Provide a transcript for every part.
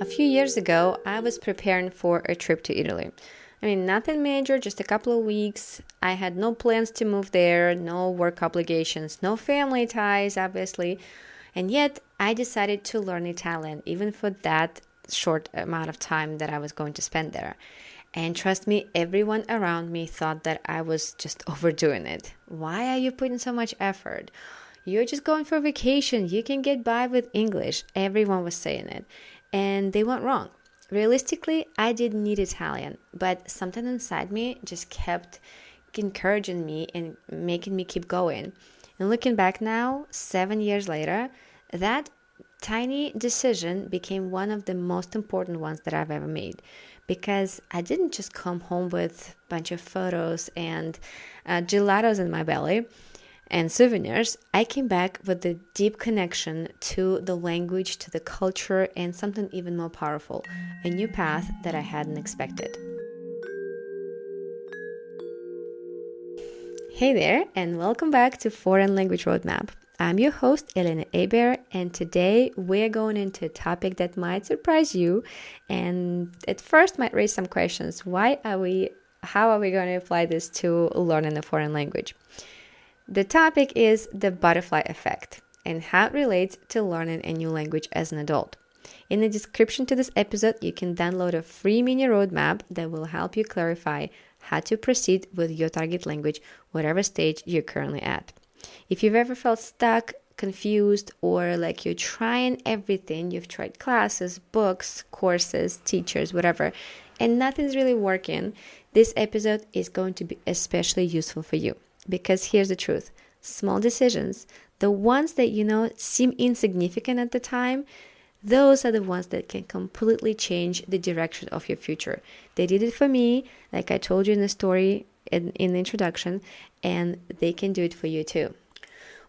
A few years ago, I was preparing for a trip to Italy. Nothing major, just a couple of weeks. I had no plans to move there, no work obligations, no family ties, obviously. And yet, I decided to learn Italian, even for that short amount of time that I was going to spend there. And trust me, everyone around me thought that I was just overdoing it. Why are you putting so much effort? You're just going for vacation. You can get by with English. Everyone was saying it. And they weren't wrong. Realistically, I didn't need Italian, but something inside me just kept encouraging me and making me keep going. And looking back now, 7 years later, that tiny decision became one of the most important ones that I've ever made, because I didn't just come home with a bunch of photos and gelatos in my belly and souvenirs. I came back with a deep connection to the language, to the culture, and something even more powerful, a new path that I hadn't expected. Hey there, and welcome back to Foreign Language Roadmap. I'm your host, Elena Aber, and today we're going into a topic that might surprise you and at first might raise some questions. How are we going to apply this to learning a foreign language? The topic is the butterfly effect and how it relates to learning a new language as an adult. In the description to this episode, you can download a free mini roadmap that will help you clarify how to proceed with your target language, whatever stage you're currently at. If you've ever felt stuck, confused, or like you're trying everything, you've tried classes, books, courses, teachers, whatever, and nothing's really working, this episode is going to be especially useful for you. Because here's the truth, small decisions, the ones that seem insignificant at the time, those are the ones that can completely change the direction of your future. They did it for me, like I told you in the story in the introduction, and they can do it for you too.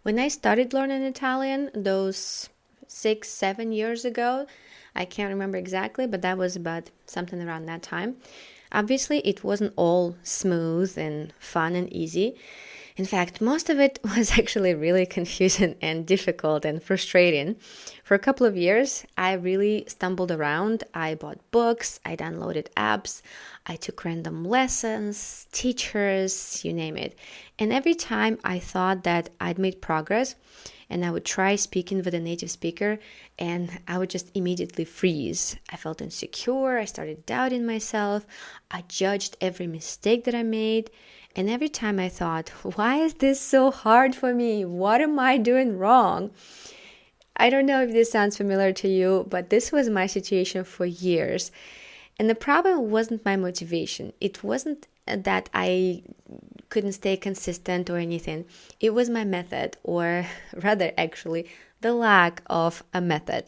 When I started learning Italian, those 6-7 years ago, I can't remember exactly, but that was about something around that time. Obviously, it wasn't all smooth and fun and easy. In fact, most of it was actually really confusing and difficult and frustrating. For a couple of years, I really stumbled around. I bought books, I downloaded apps, I took random lessons, teachers, you name it. And every time I thought that I'd made progress and I would try speaking with a native speaker, and I would just immediately freeze. I felt insecure, I started doubting myself, I judged every mistake that I made. And every time I thought, why is this so hard for me? What am I doing wrong? I don't know if this sounds familiar to you, but this was my situation for years. And the problem wasn't my motivation. It wasn't that I couldn't stay consistent or anything. It was my method, or rather actually the lack of a method.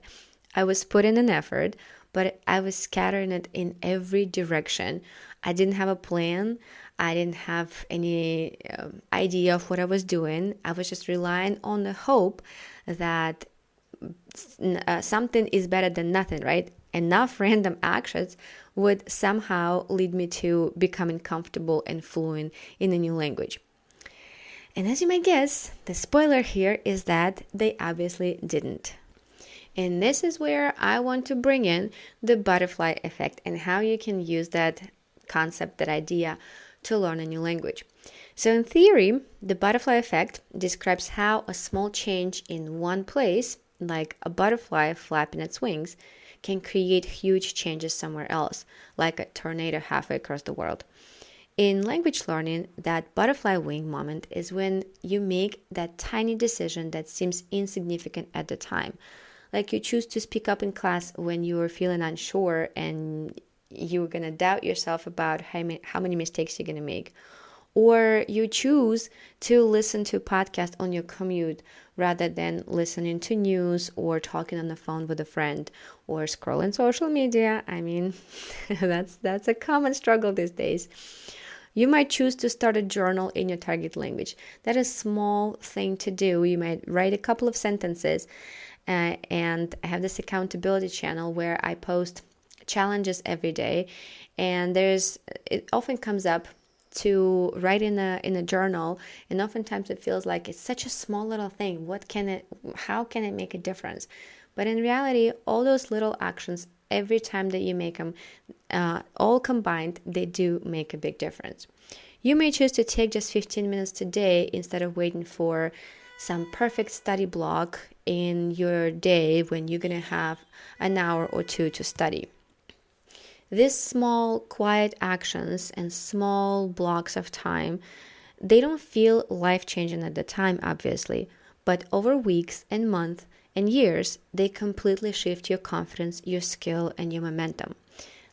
I was putting an effort, but I was scattering it in every direction. I didn't have a plan. I didn't have any idea of what I was doing. I was just relying on the hope that something is better than nothing, right? Enough random actions would somehow lead me to becoming comfortable and fluent in a new language. And as you might guess, the spoiler here is that they obviously didn't. And this is where I want to bring in the butterfly effect and how you can use that concept, that idea, to learn a new language. So in theory, the butterfly effect describes how a small change in one place, like a butterfly flapping its wings, can create huge changes somewhere else, like a tornado halfway across the world. In language learning, that butterfly wing moment is when you make that tiny decision that seems insignificant at the time. Like you choose to speak up in class when you are feeling unsure and you're going to doubt yourself about how many mistakes you're going to make. Or you choose to listen to a podcast on your commute rather than listening to news or talking on the phone with a friend or scrolling social media. That's a common struggle these days. You might choose to start a journal in your target language. That is a small thing to do. You might write a couple of sentences, and I have this accountability channel where I post challenges every day, and it often comes up to write in a journal, and oftentimes it feels like it's such a small little thing. How can it make a difference? But in reality, all those little actions every time that you make them, all combined, they do make a big difference. You may choose to take just 15 minutes today instead of waiting for some perfect study block in your day when you're going to have an hour or two to study. These small, quiet actions and small blocks of time, they don't feel life-changing at the time, obviously, but over weeks and months and years, they completely shift your confidence, your skill, and your momentum.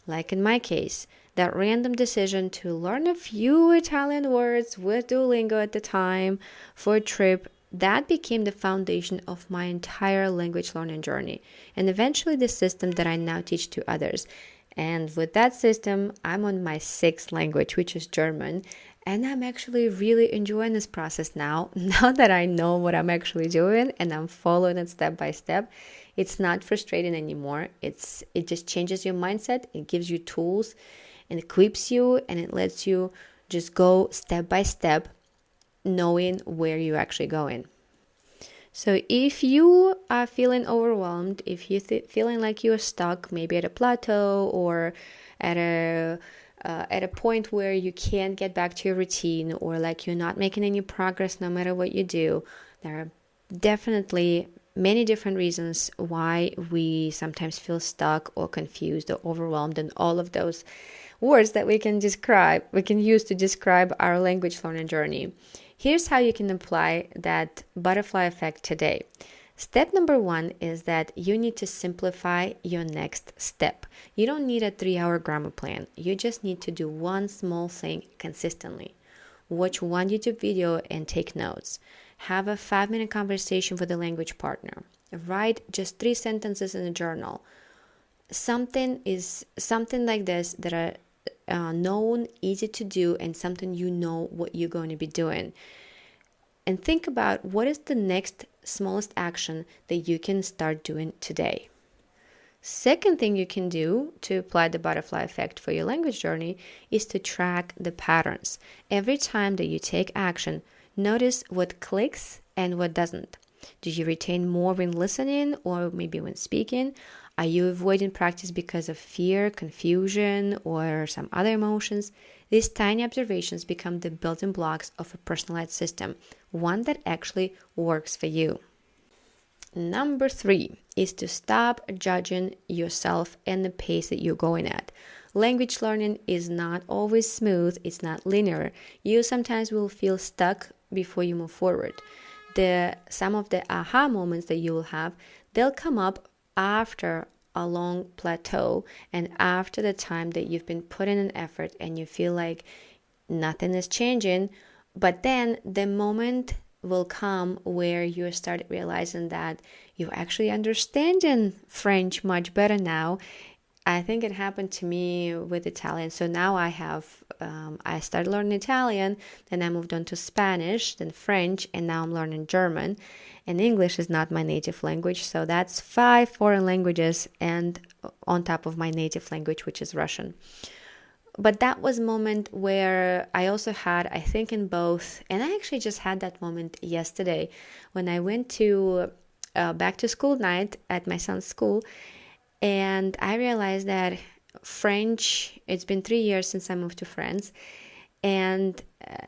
Like in my case, that random decision to learn a few Italian words with Duolingo at the time for a trip, that became the foundation of my entire language learning journey, and eventually the system that I now teach to others. And with that system, I'm on my 6th language, which is German, and I'm actually really enjoying this process now. Now that I know what I'm actually doing and I'm following it step by step, it's not frustrating anymore. It just changes your mindset, it gives you tools, and equips you, and it lets you just go step by step, knowing where you're actually going. So if you are feeling overwhelmed, if you're feeling like you're stuck, maybe at a plateau or at a point where you can't get back to your routine, or like you're not making any progress no matter what you do, there are definitely many different reasons why we sometimes feel stuck or confused or overwhelmed, and all of those words that we can use to describe our language learning journey. Here's how you can apply that butterfly effect today. Step number 1 is that you need to simplify your next step. You don't need a 3-hour grammar plan. You just need to do one small thing consistently. Watch one YouTube video and take notes. Have a 5-minute conversation with a language partner. Write just 3 sentences in a journal. Something like this that are known, easy to do, and something you know what you're going to be doing. And think about what is the next smallest action that you can start doing today. Second thing you can do to apply the butterfly effect for your language journey is to track the patterns. Every time that you take action, notice what clicks and what doesn't. Do you retain more when listening or maybe when speaking? Are you avoiding practice because of fear, confusion, or some other emotions? These tiny observations become the building blocks of a personalized system, one that actually works for you. Number 3 is to stop judging yourself and the pace that you're going at. Language learning is not always smooth, it's not linear. You sometimes will feel stuck before you move forward. Some of the aha moments that you will have, they'll come up after a long plateau and after the time that you've been putting an effort and you feel like nothing is changing. But then the moment will come where you start realizing that you're actually understanding French much better now. I think it happened to me with Italian. So now I started learning Italian, then I moved on to Spanish, then French, and now I'm learning German. And English is not my native language, so that's 5 foreign languages and on top of my native language, which is Russian. But that was a moment where I also had, I think in both, and I actually just had that moment yesterday when I went to back to school night at my son's school, and I realized that French, it's been 3 years since I moved to France, and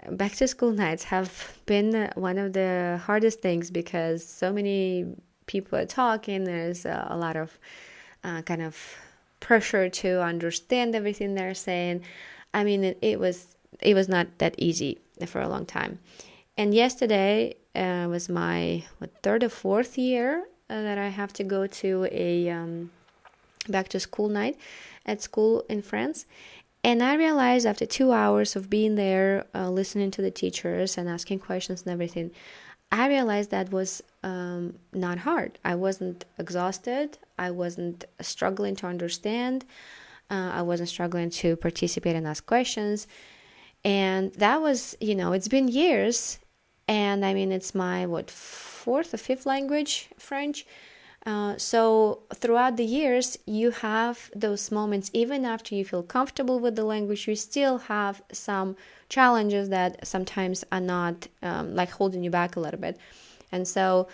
back to school nights have been one of the hardest things because so many people are talking. There's a lot of kind of pressure to understand everything they're saying. I mean, it was not that easy for a long time. And yesterday was my 3rd or 4th year that I have to go to a back to school night at school in France. And I realized after 2 hours of being there, listening to the teachers and asking questions and everything, I realized that was not hard. I wasn't exhausted. I wasn't struggling to understand. I wasn't struggling to participate and ask questions. And that was, it's been years. And I mean, it's my, 4th or 5th language, French. So throughout the years, you have those moments, even after you feel comfortable with the language, you still have some challenges that sometimes are not like holding you back a little bit. And so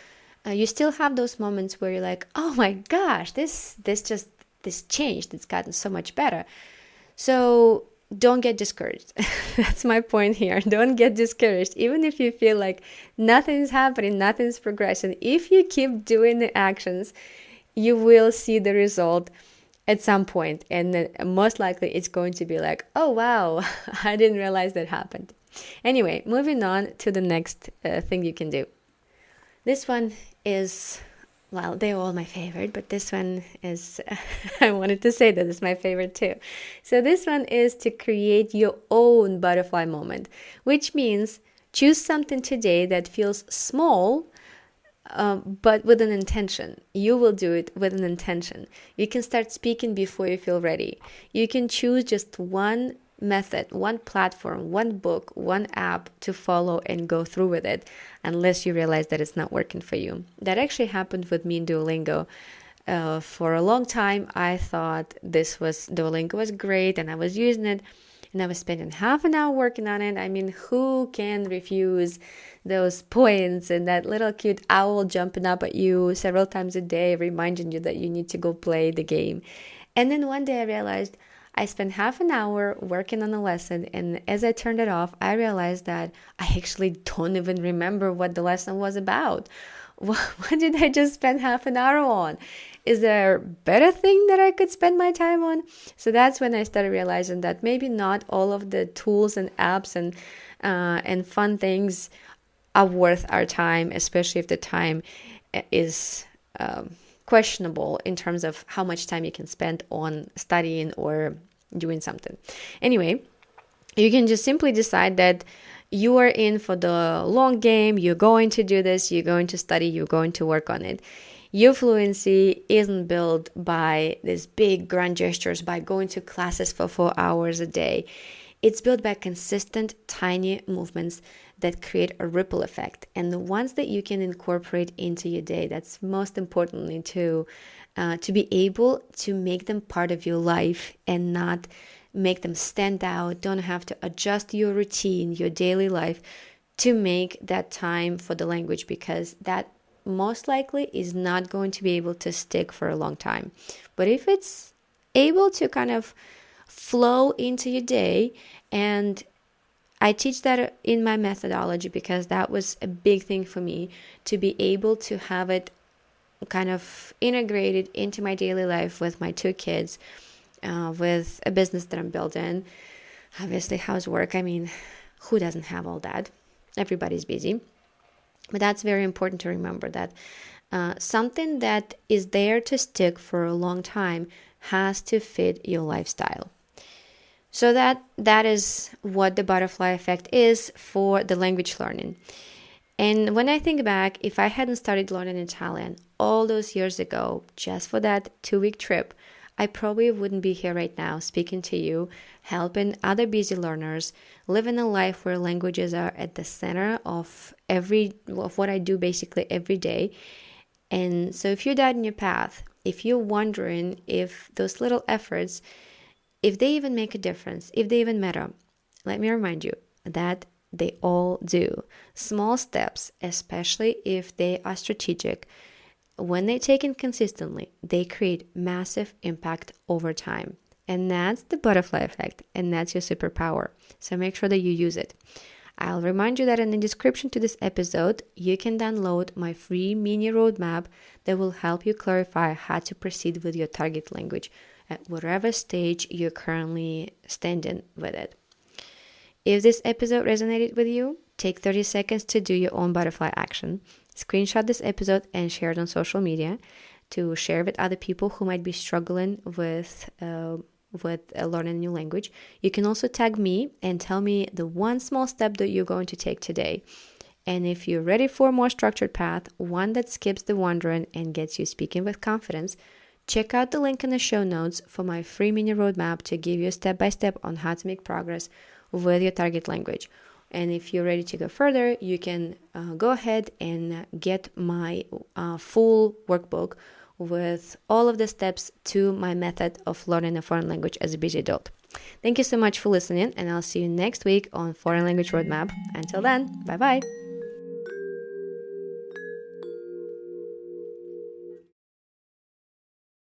you still have those moments where you're like, oh my gosh, this just this changed. It's gotten so much better. So don't get discouraged. That's my point here. Don't get discouraged. Even if you feel like nothing's happening, nothing's progressing, if you keep doing the actions, you will see the result at some point. And then most likely it's going to be like, oh, wow, I didn't realize that happened. Anyway, moving on to the next thing you can do. This one is, well, they're all my favorite, but this one is, I wanted to say that it's my favorite too. So this one is to create your own butterfly moment, which means choose something today that feels small, but with an intention. You will do it with an intention. You can start speaking before you feel ready. You can choose just one method, one platform, one book, one app to follow and go through with it, unless you realize that it's not working for you. That actually happened with me in Duolingo. For a long time, I thought Duolingo was great and I was using it, and I was spending half an hour working on it. I mean, who can refuse those points and that little cute owl jumping up at you several times a day, reminding you that you need to go play the game? And then one day I realized I spent half an hour working on a lesson, and as I turned it off, I realized that I actually don't even remember what the lesson was about. What did I just spend half an hour on? Is there a better thing that I could spend my time on? So that's when I started realizing that maybe not all of the tools and apps and fun things are worth our time, especially if the time is questionable in terms of how much time you can spend on studying or doing something. Anyway, you can just simply decide that you are in for the long game. You're going to do this. You're going to study. You're going to work on it. Your fluency isn't built by these big grand gestures, by going to classes for 4 hours a day. It's built by consistent, tiny movements that create a ripple effect, and the ones that you can incorporate into your day. That's most importantly to be able to make them part of your life and not make them stand out. Don't have to adjust your routine, your daily life to make that time for the language, because that most likely is not going to be able to stick for a long time. But if it's able to kind of flow into your day, and I teach that in my methodology because that was a big thing for me, to be able to have it kind of integrated into my daily life with my 2 kids, with a business that I'm building, obviously housework. I mean, who doesn't have all that? Everybody's busy. But that's very important to remember, that something that is there to stick for a long time has to fit your lifestyle. So that is what the butterfly effect is for the language learning. And when I think back, if I hadn't started learning Italian all those years ago, just for that 2-week trip, I probably wouldn't be here right now speaking to you, helping other busy learners, living a life where languages are at the center of what I do basically every day. And so if you're that in your path, if you're wondering if those little efforts, if they even make a difference, if they even matter, let me remind you that they all do. Small steps, especially if they are strategic, when they're taken consistently, they create massive impact over time. And that's the butterfly effect, and that's your superpower. So make sure that you use it. I'll remind you that in the description to this episode, you can download my free mini roadmap that will help you clarify how to proceed with your target language at whatever stage you're currently standing with it. If this episode resonated with you, take 30 seconds to do your own butterfly action. Screenshot this episode and share it on social media to share with other people who might be struggling with learning a new language. You can also tag me and tell me the one small step that you're going to take today. And if you're ready for a more structured path, one that skips the wandering and gets you speaking with confidence, check out the link in the show notes for my free mini roadmap to give you a step-by-step on how to make progress with your target language. And if you're ready to go further, you can go ahead and get my full workbook with all of the steps to my method of learning a foreign language as a busy adult. Thank you so much for listening, and I'll see you next week on Foreign Language Roadmap. Until then, bye-bye.